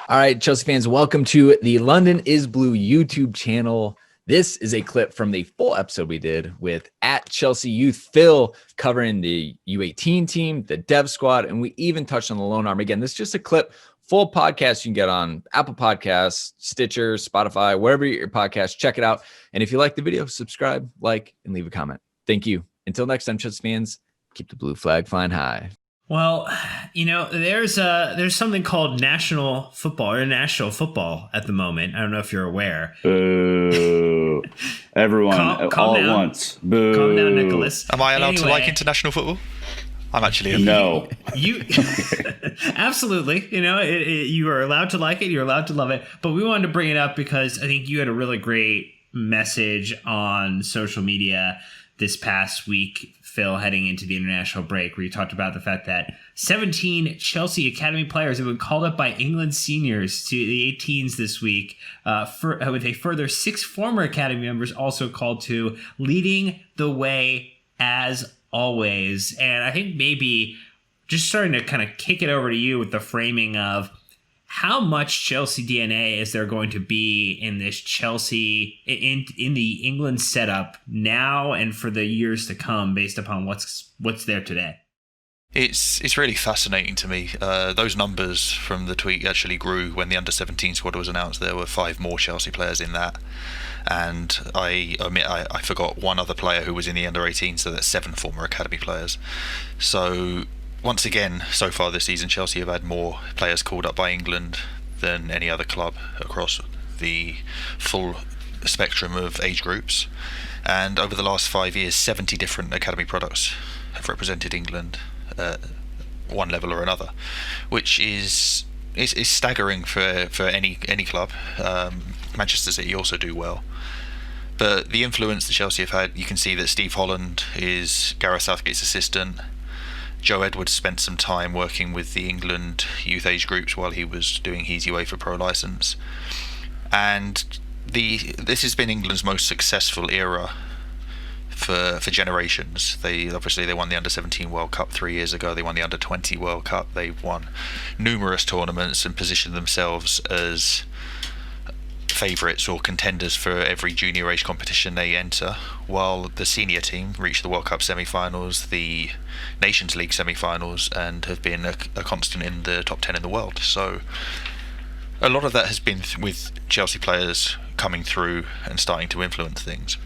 All right, Chelsea fans, welcome to the London is Blue YouTube channel. This is a clip from the full episode we did with at Chelsea Youth Phil covering the U18 team, the dev squad, and we even touched on the loan arm. Again, this is just a clip, full podcast you can get on Apple Podcasts, Stitcher, Spotify, wherever you get your podcast. Check it out. And if you like the video, subscribe, like, and leave a comment. Thank you. Until next time, Chelsea fans, keep the blue flag flying high. Well, there's something called national football or international football at the moment. I don't know if you're aware. Boo. Everyone calm all down. at once. Boo. Calm down, Nicholas. Am I allowed to like international football? I'm actually No. You absolutely. You are allowed to like it. You're allowed to love it. But we wanted to bring it up because I think you had a really great message on social media this past week, Phil, heading into the international break, where you talked about the fact that 17 Chelsea Academy players have been called up by England seniors to the 18s this week, with a further 6 former Academy members also called to, leading the way as always. And I think maybe just starting to kind of kick it over to you with the framing of how much Chelsea DNA is there going to be in this Chelsea, in the England setup now and for the years to come, based upon what's there today? It's really fascinating to me. Those numbers from the tweet actually grew when the under-17 squad was announced. There were 5 more Chelsea players in that. And I admit I forgot one other player who was in the under-18, so that's 7 former Academy players. So once again, so far this season, Chelsea have had more players called up by England than any other club across the full spectrum of age groups. And over the last 5 years, 70 different Academy products have represented England at one level or another, which is staggering for any club. Manchester City also do well. But the influence that Chelsea have had, you can see that Steve Holland is Gareth Southgate's assistant. Joe Edwards spent some time working with the England youth age groups while he was doing his UEFA Pro licence. And this has been England's most successful era for generations. They won the Under-17 World Cup 3 years ago. They won the Under-20 World Cup. They've won numerous tournaments and positioned themselves as favourites or contenders for every junior age competition they enter, while the senior team reached the World Cup semi-finals, the Nations League semi-finals, and have been a constant in the top 10 in the world. So a lot of that has been with Chelsea players coming through and starting to influence things.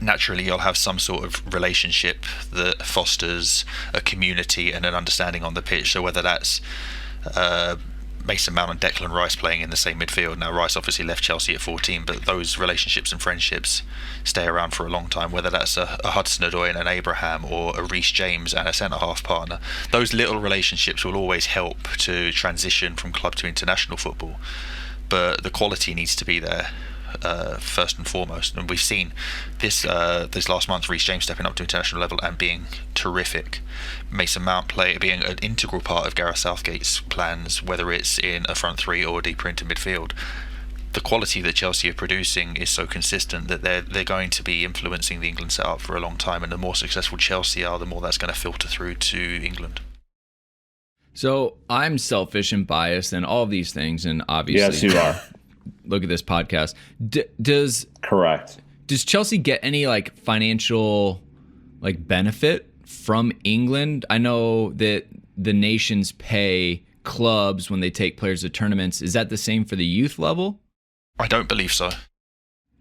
Naturally, you'll have some sort of relationship that fosters a community and an understanding on the pitch. So whether that's Mason Mount and Declan Rice playing in the same midfield. Now, Rice obviously left Chelsea at 14, but those relationships and friendships stay around for a long time, whether that's a Hudson-Odoi and an Abraham, or a Reece James and a centre-half partner. Those little relationships will always help to transition from club to international football, but the quality needs to be there first and foremost. And we've seen this last month, Reece James stepping up to international level and being terrific. Mason Mount being an integral part of Gareth Southgate's plans, whether it's in a front three or deeper into midfield. The quality that Chelsea are producing is so consistent that they're going to be influencing the England setup for a long time, and the more successful Chelsea are, the more that's going to filter through to England. So I'm selfish and biased and all of these things, and obviously, Yes, you are. Look at this podcast. Correct. Does Chelsea get any financial benefit from England? I know that the nations pay clubs when they take players to tournaments. Is that the same for the youth level? I don't believe so.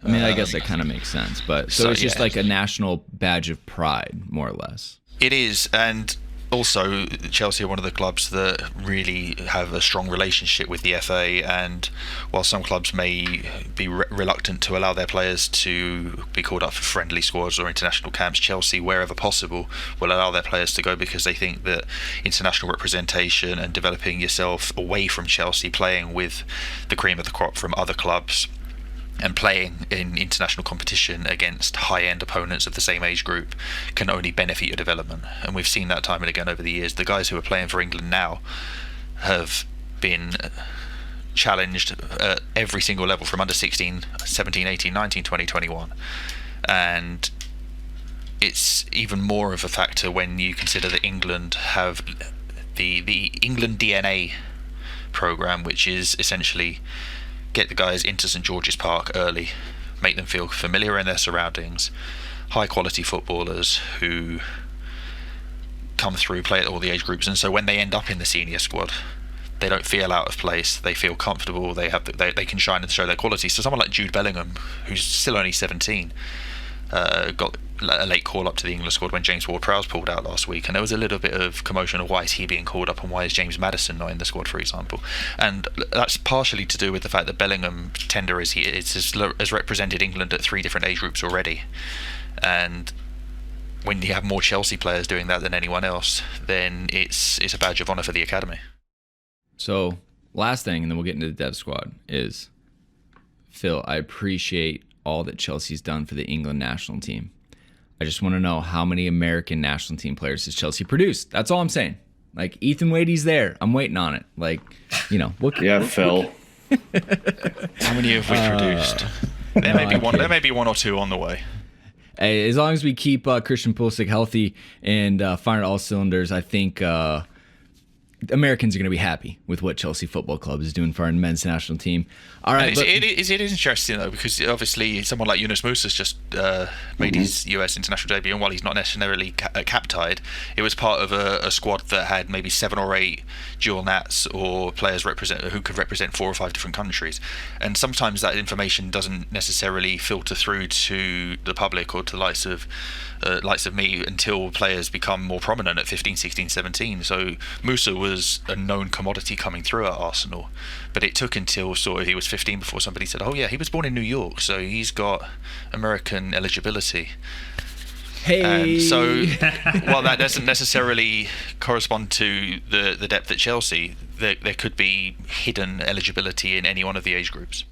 I mean, I guess that kind of makes sense, but so it's just a national badge of pride, more or less. It is, and also Chelsea are one of the clubs that really have a strong relationship with the FA, and while some clubs may be reluctant to allow their players to be called up for friendly squads or international camps, Chelsea, wherever possible, will allow their players to go because they think that international representation and developing yourself away from Chelsea, playing with the cream of the crop from other clubs, and playing in international competition against high-end opponents of the same age group can only benefit your development. And we've seen that time and again over the years. The guys who are playing for England now have been challenged at every single level, from under 16, 17, 18, 19, 20, 21. And it's even more of a factor when you consider that England have the England DNA program, which is essentially get the guys into St George's Park early, make them feel familiar in their surroundings, high quality footballers who come through, play at all the age groups, and so when they end up in the senior squad, they don't feel out of place. They feel comfortable. They can shine and show their quality. So someone like Jude Bellingham, who's still only 17, got a late call up to the England squad when James Ward-Prowse pulled out last week, and there was a little bit of commotion of why is he being called up and why is James Maddison not in the squad, for example. And that's partially to do with the fact that Bellingham, tender as he is, has represented England at 3 different age groups already. And when you have more Chelsea players doing that than anyone else, then it's a badge of honour for the academy. So last thing, and then we'll get into the dev squad, is Phil, I appreciate all that Chelsea's done for the England national team. I just want to know how many American national team players has Chelsea produced. That's all I'm saying. Like, Ethan Wade's there. I'm waiting on it. Like, Phil. How many have we produced? There may be one. There may be 1 or 2 on the way. Hey, as long as we keep Christian Pulisic healthy and firing all cylinders, I think Americans are going to be happy with what Chelsea Football Club is doing for our men's national team. All right, it is interesting though, because obviously someone like Yunus Musa's just made his US international debut, and while he's not necessarily cap-tied, it was part of a squad that had maybe 7 or 8 dual nats or players who could represent 4 or 5 different countries, and sometimes that information doesn't necessarily filter through to the public or to the likes of me until players become more prominent at 15, 16, 17. So Musa was a known commodity coming through at Arsenal, but it took until sort of he was 15 before somebody said, oh yeah, he was born in New York, so he's got American eligibility. Hey. And so while that doesn't necessarily correspond to the depth at Chelsea, there could be hidden eligibility in any one of the age groups.